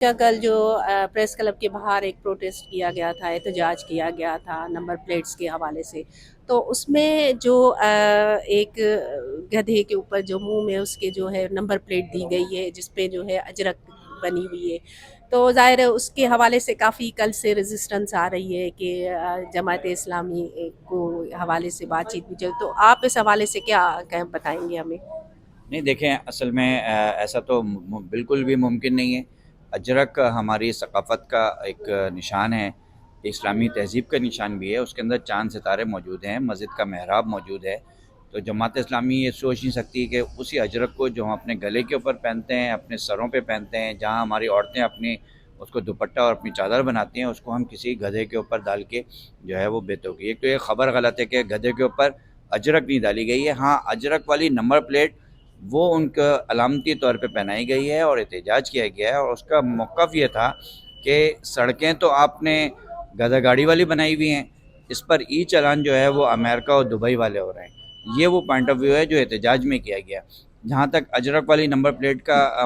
کل جو press club کے باہر ایک پروٹیسٹ کیا گیا تھا، احتجاج کیا گیا تھا نمبر پلیٹس کے حوالے سے، تو اس میں جو ایک گدھے کے اوپر جو منہ میں اس کے جو ہے نمبر پلیٹ دی گئی ہے جس پہ جو ہے اجرک بنی ہوئی ہے، تو ظاہر ہے اس کے حوالے سے کافی کل سے ریزسٹنس آ رہی ہے کہ جماعت اسلامی کو حوالے سے بات چیت بھی چل، تو آپ اس حوالے سے کیا بتائیں گے ہمیں؟ نہیں دیکھیں، اصل میں ایسا تو بالکل بھی ممکن نہیں ہے۔ اجرک ہماری ثقافت کا ایک نشان ہے، اسلامی تہذیب کا نشان بھی ہے۔ اس کے اندر چاند ستارے موجود ہیں، مسجد کا محراب موجود ہے، تو جماعت اسلامی یہ سوچ نہیں سکتی کہ اسی اجرک کو جو ہم اپنے گلے کے اوپر پہنتے ہیں، اپنے سروں پہ پہنتے ہیں، جہاں ہماری عورتیں اپنی اس کو دوپٹہ اور اپنی چادر بناتی ہیں، اس کو ہم کسی گدھے کے اوپر ڈال کے جو ہے وہ بیتوگی۔ ایک تو یہ خبر غلط ہے کہ گدھے کے اوپر اجرک نہیں ڈالی گئی ہے۔ ہاں، اجرک والی نمبر پلیٹ وہ ان کا علامتی طور پہ پہنائی گئی ہے اور احتجاج کیا گیا ہے، اور اس کا موقف یہ تھا کہ سڑکیں تو آپ نے گدھا گاڑی والی بنائی ہوئی ہیں، اس پر ای چلان جو ہے وہ امریکہ اور دبئی والے ہو رہے ہیں۔ یہ وہ پوائنٹ آف ویو ہے جو احتجاج میں کیا گیا۔ جہاں تک اجرک والی نمبر پلیٹ کا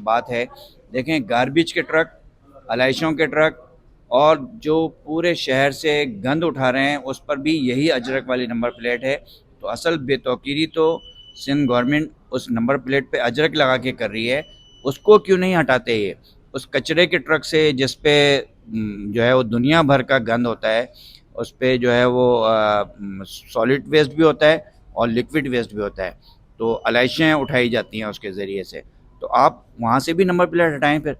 بات ہے، دیکھیں گاربیج کے ٹرک، علائشوں کے ٹرک اور جو پورے شہر سے گند اٹھا رہے ہیں اس پر بھی یہی اجرک والی نمبر پلیٹ ہے۔ تو اصل بے توقیری تو سندھ گورنمنٹ اس نمبر پلیٹ پہ اجرک لگا کے کر رہی ہے، اس کو کیوں نہیں ہٹاتے؟ یہ اس کچرے کے ٹرک سے جس پہ جو ہے وہ دنیا بھر کا گند ہوتا ہے، اس پہ جو ہے وہ سالڈ ویسٹ بھی ہوتا ہے اور لکوڈ ویسٹ بھی ہوتا ہے، تو علائشیں اٹھائی جاتی ہیں اس کے ذریعے سے۔ تو آپ وہاں سے بھی نمبر پلیٹ ہٹائیں پھر،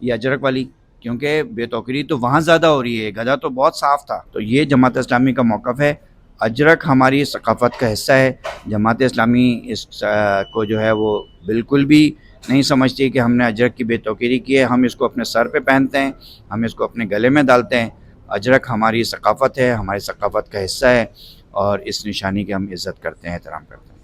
یہ اجرک والی، کیونکہ بے توقیری تو وہاں زیادہ ہو رہی ہے، گدھا تو بہت صاف تھا۔ تو یہ جماعت اسلامی کا موقف ہے، اجرک ہماری ثقافت کا حصہ ہے۔ جماعت اسلامی اس کو جو ہے وہ بالکل بھی نہیں سمجھتی کہ ہم نے اجرک کی بے توقیری کی ہے۔ ہم اس کو اپنے سر پہ پہنتے ہیں، ہم اس کو اپنے گلے میں ڈالتے ہیں۔ اجرک ہماری ثقافت ہے، ہماری ثقافت کا حصہ ہے، اور اس نشانی کی ہم عزت کرتے ہیں، احترام کرتے ہیں۔